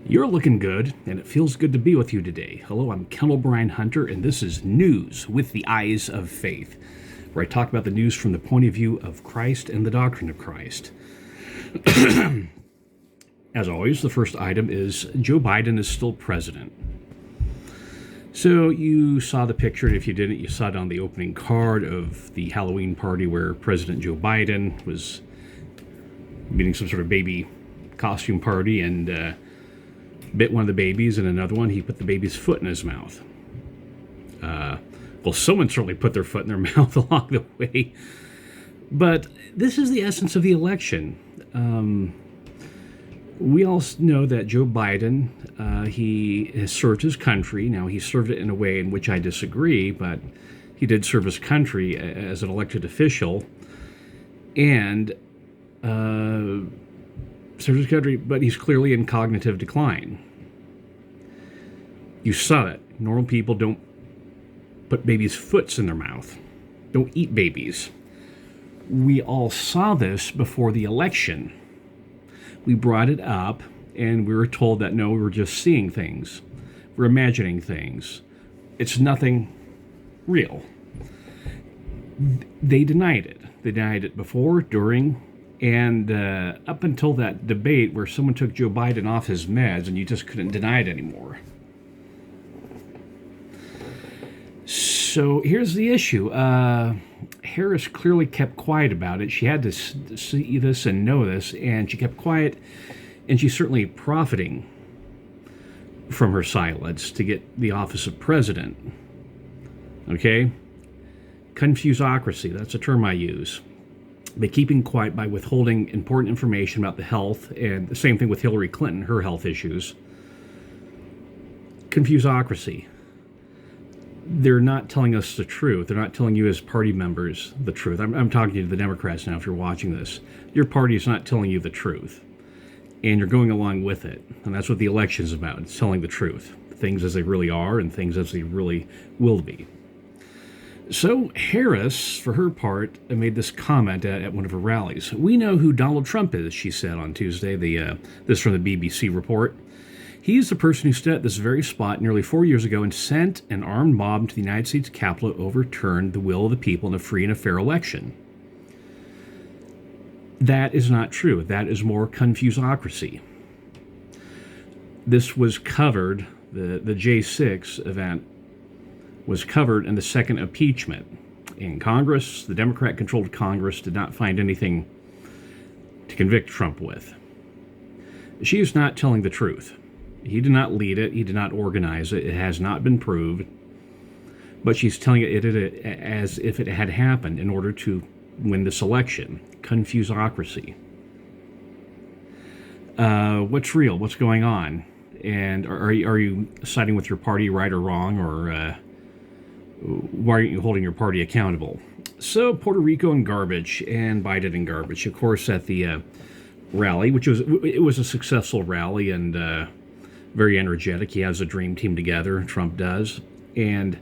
You're looking good, and it feels good to be with you today. Hello, I'm Kimball Brian Hunter, and this is News with the Eyes of Faith, where I talk about the news from the point of view of Christ and the doctrine of Christ. As always, the first item is Joe Biden is still president. So you saw the picture, and if you didn't, you saw it on the opening card of the Halloween party where President Joe Biden was meeting some sort of baby costume party and bit one of the babies, and another one, he put the baby's foot in his mouth. Well, someone certainly put their foot in their mouth along the way. But this is the essence of the election. We all know that Joe Biden, he has served his country. Now, he served it in a way in which I disagree, but he did serve his country as an elected official. And served his country, but he's clearly in cognitive decline. You saw it. Normal people don't put babies' foots in their mouth, don't eat babies. We all saw this before the election. We brought it up, and we were told that no, we were just seeing things. We're imagining things. It's nothing real. They denied it. They denied it before, during, and up until that debate where someone took Joe Biden off his meds and you just couldn't deny it anymore. So here's the issue. Harris clearly kept quiet about it. She had to see this and know this, and she kept quiet, and she's certainly profiting from her silence to get the office of president. Okay? Confusocracy, that's a term I use. By keeping quiet, by withholding important information about the health, and the same thing with Hillary Clinton, her health issues. Confusocracy. They're not telling us the truth. They're not telling you as party members the truth. I'm talking to the Democrats now if you're watching this. Your party is not telling you the truth. And you're going along with it. And that's what the election is about. It's telling the truth. Things as they really are and things as they really will be. So Harris, for her part, made this comment at one of her rallies. "We know who Donald Trump is," she said on Tuesday. This from the BBC report. "He's the person who stood at this very spot nearly 4 years ago and sent an armed mob to the United States Capitol to overturn the will of the people in a free and a fair election." That is not true. That is more confusocracy. This was covered, the J6 event was covered in the second impeachment. In Congress, the Democrat-controlled Congress did not find anything to convict Trump with. She is not telling the truth. He did not lead it. He did not organize it. It has not been proved. But she's telling it as if it had happened in order to win this election. Confusocracy. What's real? What's going on? And are you siding with your party, right or wrong, or why aren't you holding your party accountable? So Puerto Rico and garbage, and Biden and garbage. Of course, at the rally, which was a successful rally and very energetic. He has a dream team together. Trump does, and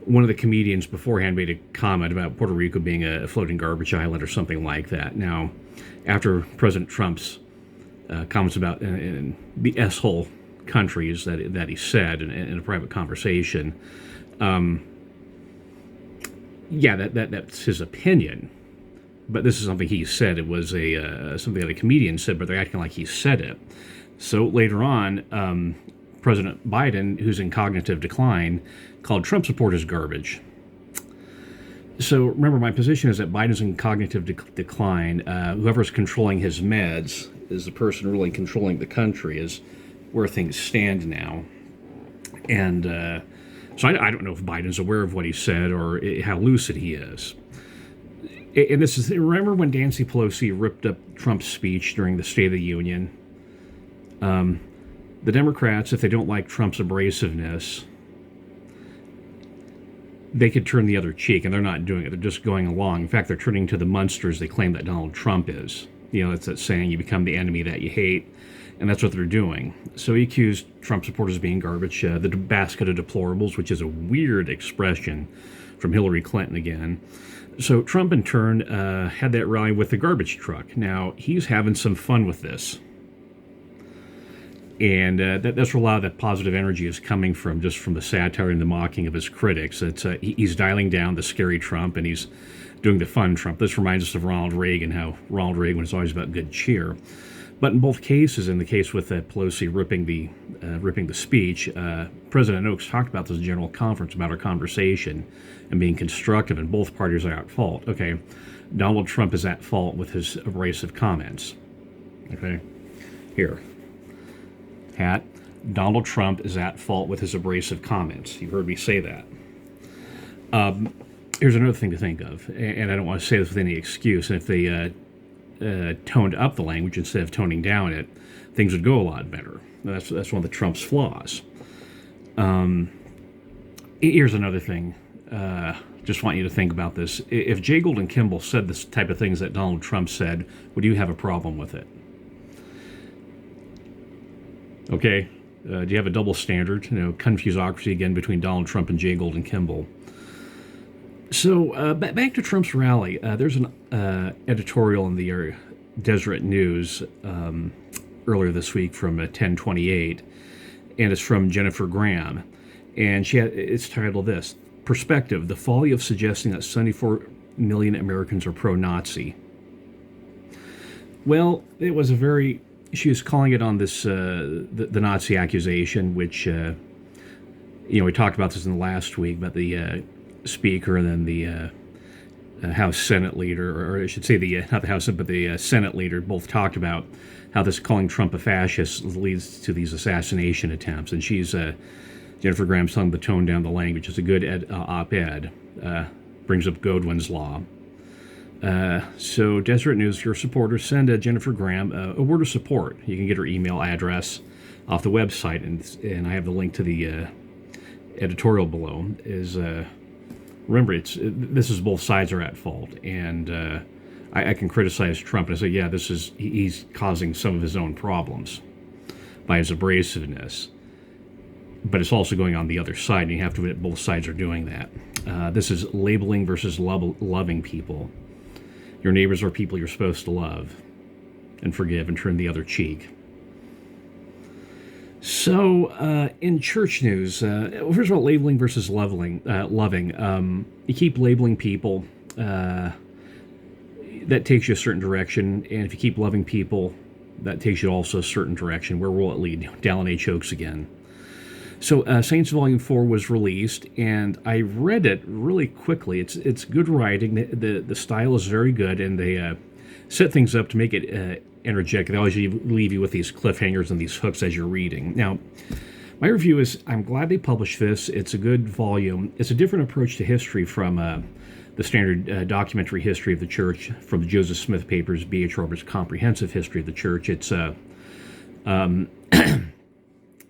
one of the comedians beforehand made a comment about Puerto Rico being a floating garbage island or something like that. Now, after President Trump's comments about the S-hole countries that he said in a private conversation, that's his opinion. But this is something he said. It was something that a comedian said, but they're acting like he said it. So later on, President Biden, who's in cognitive decline, called Trump supporters garbage. So remember, my position is that Biden's in cognitive decline. Whoever's controlling his meds is the person really controlling the country, is where things stand now. And so I don't know if Biden's aware of what he said or how lucid he is. And this is, remember when Nancy Pelosi ripped up Trump's speech during the State of the Union? The Democrats, if they don't like Trump's abrasiveness, they could turn the other cheek, and they're not doing it. They're just going along. In fact, they're turning to the monsters they claim that Donald Trump is. You know, it's that saying, you become the enemy that you hate, and that's what they're doing. So he accused Trump supporters of being garbage, the basket of deplorables, which is a weird expression from Hillary Clinton again. So Trump, in turn, had that rally with the garbage truck. Now, he's having some fun with this. And that's where a lot of that positive energy is coming from, just from the satire and the mocking of his critics. He's dialing down the scary Trump, and he's doing the fun Trump. This reminds us of Ronald Reagan, how Ronald Reagan was always about good cheer. But in both cases, in the case with Pelosi ripping the speech, President Oaks talked about this general conference about our conversation and being constructive, and both parties are at fault. Okay, Donald Trump is at fault with his abrasive comments. Okay, here. Hat, Donald Trump is at fault with his abrasive comments. You heard me say that. Here's another thing to think of, and I don't want to say this with any excuse, and if they toned up the language instead of toning down it, things would go a lot better. That's one of the Trump's flaws. Here's another thing. Just want you to think about this. If Jay Gould and Kimball said this type of things that Donald Trump said, would you have a problem with it? Okay, do you have a double standard? Confuseocracy again between Donald Trump and Jay Gould and Kimball. So back to Trump's rally. There's an editorial in the Deseret News earlier this week from 1028, and it's from Jennifer Graham, and it's titled this: "Perspective: The folly of suggesting that 74 million Americans are pro-Nazi." Well, it was she was calling it on this the Nazi accusation, which we talked about this in the last week about the speaker and then the House Senate leader, or I should say not the House, but the Senate leader, both talked about how this calling Trump a fascist leads to these assassination attempts. And she's Jennifer Graham's telling to tone down the language. It's a good op-ed. Brings up Godwin's law. So Deseret News, your supporters, send Jennifer Graham a word of support. You can get her email address off the website, and I have the link to the editorial below. Remember, this is both sides are at fault, and I can criticize Trump and I say, yeah, he's causing some of his own problems by his abrasiveness, but it's also going on the other side, and you have to admit both sides are doing that. This is labeling versus loving people. Your neighbors are people you're supposed to love and forgive and turn the other cheek. So, in church news, first of all, labeling versus loving. You keep labeling people, that takes you a certain direction, and if you keep loving people, that takes you also a certain direction. Where will it lead? Down H. Oaks again. So, Saints Volume 4 was released, and I read it really quickly. It's good writing. The style is very good, and they set things up to make it energetic. They always leave you with these cliffhangers and these hooks as you're reading. Now, my review is, I'm glad they published this. It's a good volume. It's a different approach to history from the standard documentary history of the church from the Joseph Smith papers, B.H. Roberts' comprehensive history of the church. It's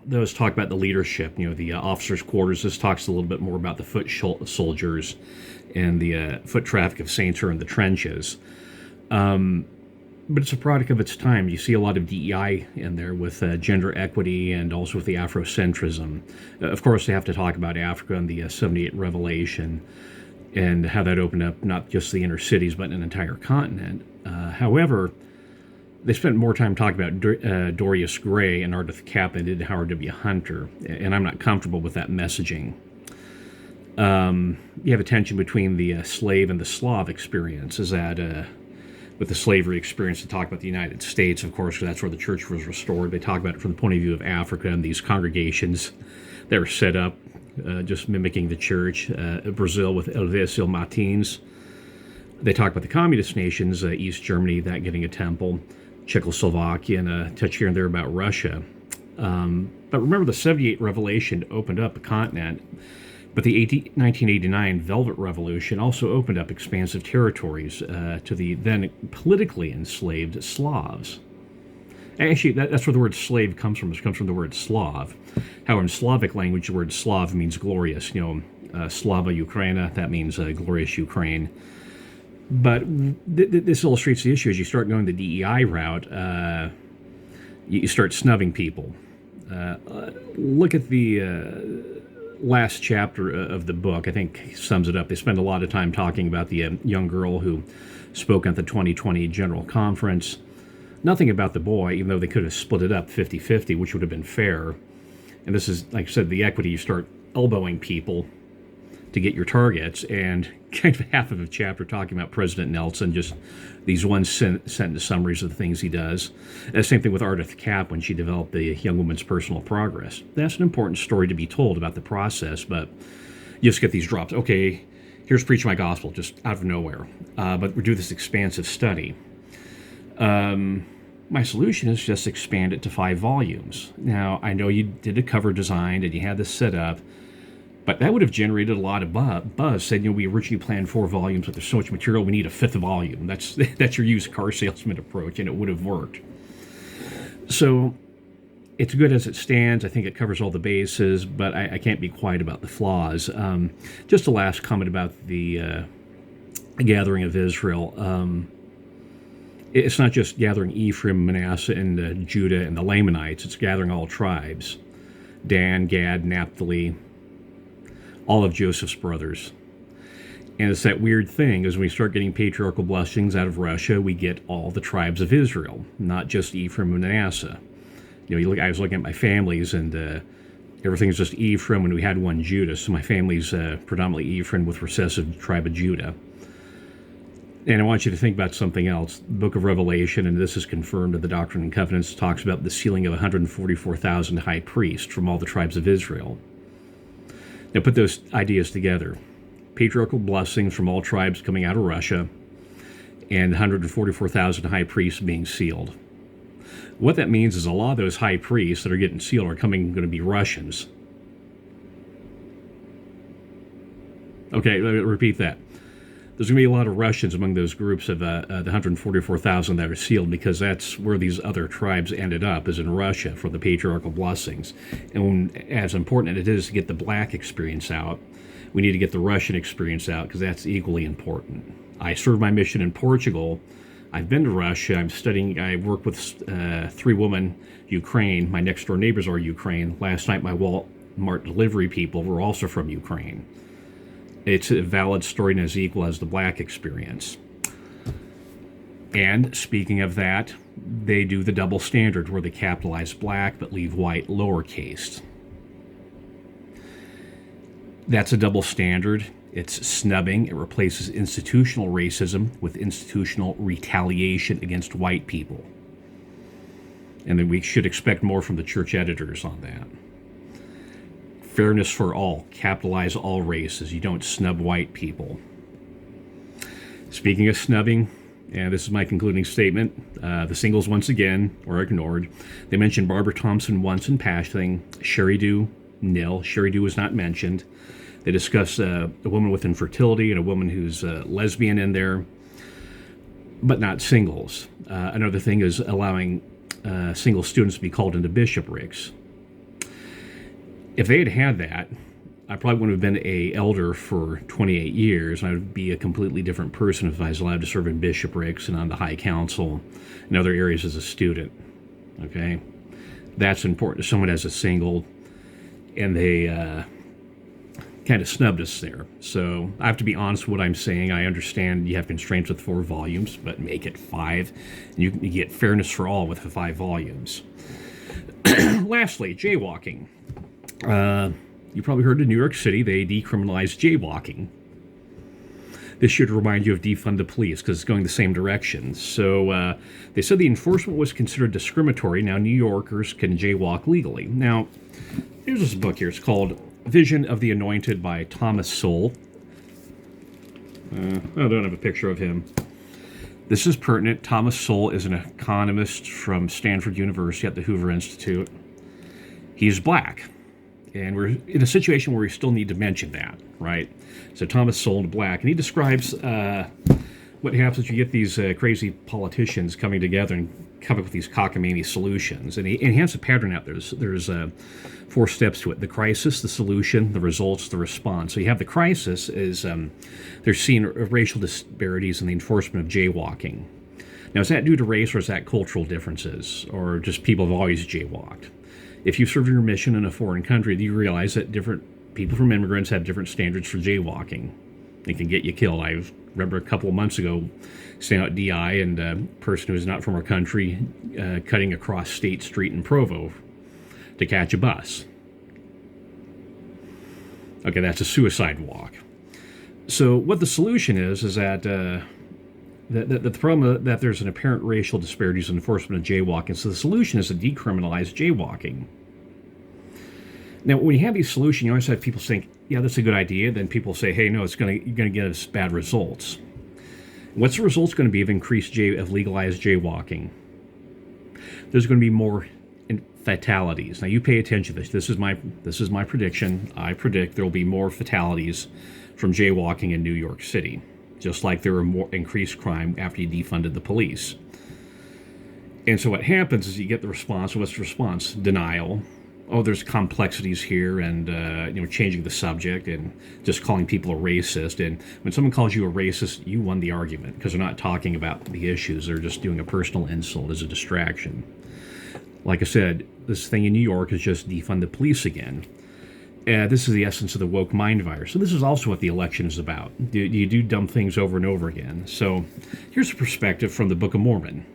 those talk about the leadership, the officers' quarters. This talks a little bit more about the foot soldiers and the foot traffic of saints who are in the trenches. But it's a product of its time. You see a lot of DEI in there with gender equity and also with the Afrocentrism. Of course, they have to talk about Africa and the 78 Revelation and how that opened up not just the inner cities but an entire continent. However, they spent more time talking about Dorius Gray and Ardith Cap than they did Howard W. Hunter, and I'm not comfortable with that messaging. You have a tension between the slave and the Slav experience. Is that with the slavery experience, they talk about the United States, of course, because that's where the church was restored. They talk about it from the point of view of Africa and these congregations that were set up, just mimicking the church. Brazil with Elvesil Matins. They talk about the communist nations, East Germany, that getting a temple. Czechoslovakia, and a touch here and there about Russia. But remember, the 78 Revelation opened up a continent, but the 1989 Velvet Revolution also opened up expansive territories to the then politically enslaved Slavs. Actually, that's where the word slave comes from. It comes from the word Slav. However, in Slavic language, the word Slav means glorious. Slava Ukraina, that means glorious Ukraine. But this illustrates the issue. As you start going the DEI route, you start snubbing people. Look at the last chapter of the book. I think sums it up. They spend a lot of time talking about the young girl who spoke at the 2020 General Conference. Nothing about the boy, even though they could have split it up 50-50, which would have been fair. And this is, like I said, the equity. You start elbowing people to get your targets, and kind of half of a chapter talking about President Nelson, just these one sentence summaries of the things he does. And the same thing with Ardith Kapp when she developed the Young Woman's Personal Progress. That's an important story to be told about the process, but you just get these drops. Okay, here's Preach My Gospel, just out of nowhere. But we do this expansive study. My solution is just expand it to 5 volumes. Now, I know you did a cover design and you had this set up, but that would have generated a lot of buzz, saying, we originally planned 4 volumes, but there's so much material, we need a 5th volume. That's your used car salesman approach, and it would have worked. So it's good as it stands. I think it covers all the bases, but I can't be quiet about the flaws. Just a last comment about the gathering of Israel. It's not just gathering Ephraim, Manasseh, and Judah and the Lamanites. It's gathering all tribes. Dan, Gad, Naphtali, all of Joseph's brothers. And it's that weird thing, is when we start getting patriarchal blessings out of Russia, we get all the tribes of Israel, not just Ephraim and Manasseh. I was looking at my families, and everything's just Ephraim, and we had one Judah, so my family's predominantly Ephraim with recessive tribe of Judah. And I want you to think about something else. The book of Revelation, and this is confirmed in the Doctrine and Covenants, talks about the sealing of 144,000 high priests from all the tribes of Israel. Now put those ideas together. Patriarchal blessings from all tribes coming out of Russia, and 144,000 high priests being sealed. What that means is a lot of those high priests that are getting sealed are going to be Russians. Okay, let me repeat that. There's going to be a lot of Russians among those groups of the 144,000 that are sealed, because that's where these other tribes ended up, is in Russia for the patriarchal blessings. And as important as it is to get the black experience out, we need to get the Russian experience out, because that's equally important. I served my mission in Portugal. I've been to Russia. I'm studying. I work with 3 women, Ukraine. My next door neighbors are Ukraine. Last night, my Walmart delivery people were also from Ukraine. It's a valid story and as equal as the black experience. And speaking of that, they do the double standard where they capitalize black but leave white lowercase. That's a double standard. It's snubbing. It replaces institutional racism with institutional retaliation against white people. And then we should expect more from the church editors on that. Fairness for all. Capitalize all races. You don't snub white people. Speaking of snubbing, and this is my concluding statement, the singles once again are ignored. They mentioned Barbara Thompson once in passing. Sherry Dew, nil. Sherry Dew was not mentioned. They discuss a woman with infertility and a woman who's lesbian in there, but not singles. Another thing is allowing single students to be called into bishoprics. If they had had that, I probably wouldn't have been an elder for 28 years, and I would be a completely different person if I was allowed to serve in bishoprics and on the High Council and other areas as a student. Okay? That's important. Someone as a single, and they kind of snubbed us there. So I have to be honest with what I'm saying. I understand you have constraints with 4 volumes, but make it 5. And you get fairness for all with the 5 volumes. Lastly, jaywalking. You probably heard in New York City they decriminalized jaywalking. This should remind you of defund the police, because it's going the same direction. So they said the enforcement was considered discriminatory. Now New Yorkers can jaywalk legally. Now, here's this book here. It's called Vision of the Anointed by Thomas Sowell. I don't have a picture of him. This is pertinent. Thomas Sowell is an economist from Stanford University at the Hoover Institute. He's black. And we're in a situation where we still need to mention that, right? So Thomas Sowell, black, and he describes what happens when you get these crazy politicians coming together and come up with these cockamamie solutions. And he has a pattern out there. There's 4 steps to it: the crisis, the solution, the results, the response. So you have the crisis is they're seeing racial disparities in the enforcement of jaywalking. Now, is that due to race, or is that cultural differences, or just people have always jaywalked? If you serve your mission in a foreign country, you realize that different people from immigrants have different standards for jaywalking. They can get you killed. I've Remember a couple of months ago, standing out DI and a person who is not from our country cutting across State Street in Provo to catch a bus. Okay, that's a suicide walk. So what the solution is that the problem that there's an apparent racial disparities in enforcement of jaywalking. So the solution is to decriminalize jaywalking. Now, when you have these solutions, you always have people think, yeah, that's a good idea. Then people say, hey, no, you're going to get us bad results. What's the results going to be of legalized jaywalking? There's going to be more fatalities. Now, you pay attention to this. This is my prediction. I predict there will be more fatalities from jaywalking in New York City, just like there were more increased crime after you defunded the police. And so what happens is you get the response. What's the response? Denial. Oh, there's complexities here, and changing the subject and just calling people a racist. And when someone calls you a racist, you won the argument because they're not talking about the issues. They're just doing a personal insult as a distraction. Like I said, this thing in New York is just defund the police again. This is the essence of the woke mind virus. So this is also what the election is about. You do dumb things over and over again. So here's a perspective from the Book of Mormon.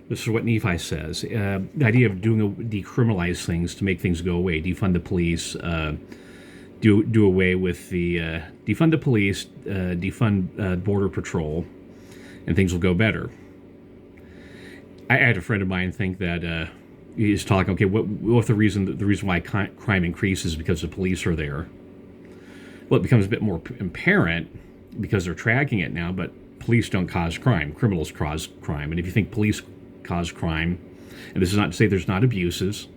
This is what Nephi says. The idea of decriminalize things to make things go away, defund the police, do away with the defund the police, defund border patrol, and things will go better. I had a friend of mine think that he's talking. Okay, what the reason why crime increases because the police are there? Well, it becomes a bit more apparent because they're tracking it now. But police don't cause crime; criminals cause crime. And if you think police cause crime, and this is not to say there's not abuses,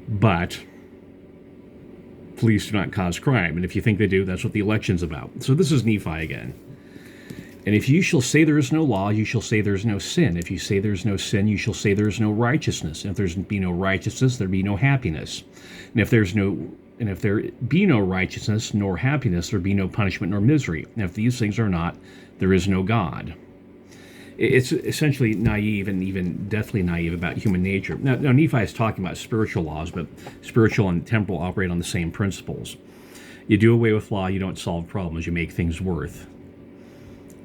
but police do not cause crime. And if you think they do, that's what the election's about. So this is Nephi again. And if you shall say there is no law, you shall say there is no sin. If you say there is no sin, you shall say there is no righteousness. And if there be no righteousness, there be no happiness. And if there be no righteousness nor happiness, there be no punishment nor misery. And if these things are not, there is no God. It's essentially naive and even deathly naive about human nature. Now Nephi is talking about spiritual laws, but spiritual and temporal operate on the same principles. You do away with law, you don't solve problems, you make things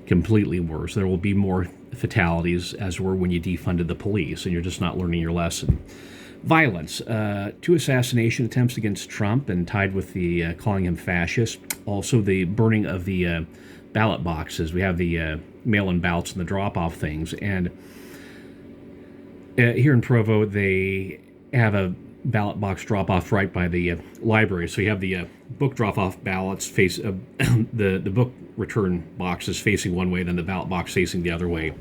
completely worse. There will be more fatalities, as were when you defunded the police, and you're just not learning your lesson. Violence. 2 assassination attempts against Trump, and tied with the calling him fascist. Also the burning of the ballot boxes. We have the mail-in ballots and the drop-off things. And here in Provo, they have a ballot box drop-off right by the library. So you have the book drop-off ballots face the book return boxes facing one way, then the ballot box facing the other way.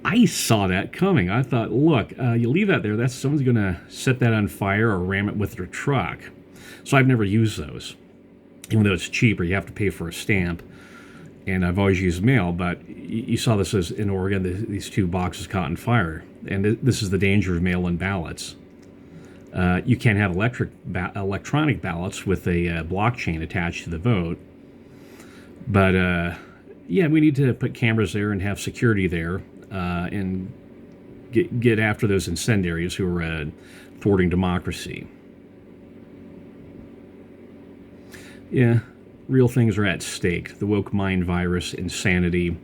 I saw that coming. I thought, look, you leave that there, someone's going to set that on fire or ram it with their truck. So I've never used those. Even though it's cheaper, you have to pay for a stamp. And I've always used mail, but you saw this as in Oregon, these 2 boxes caught on fire. And this is the danger of mail-in ballots. You can't have electronic ballots with a blockchain attached to the vote. But, yeah, we need to put cameras there and have security there and get after those incendiaries who are thwarting democracy. Yeah, real things are at stake. The woke mind virus, insanity,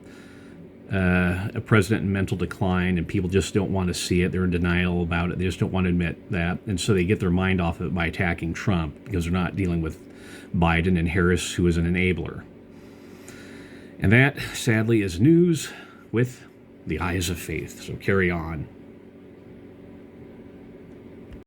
a president in mental decline, and people just don't want to see it. They're in denial about it. They just don't want to admit that. And so they get their mind off of it by attacking Trump because they're not dealing with Biden and Harris, who is an enabler. And that, sadly, is news with the eyes of faith. So carry on.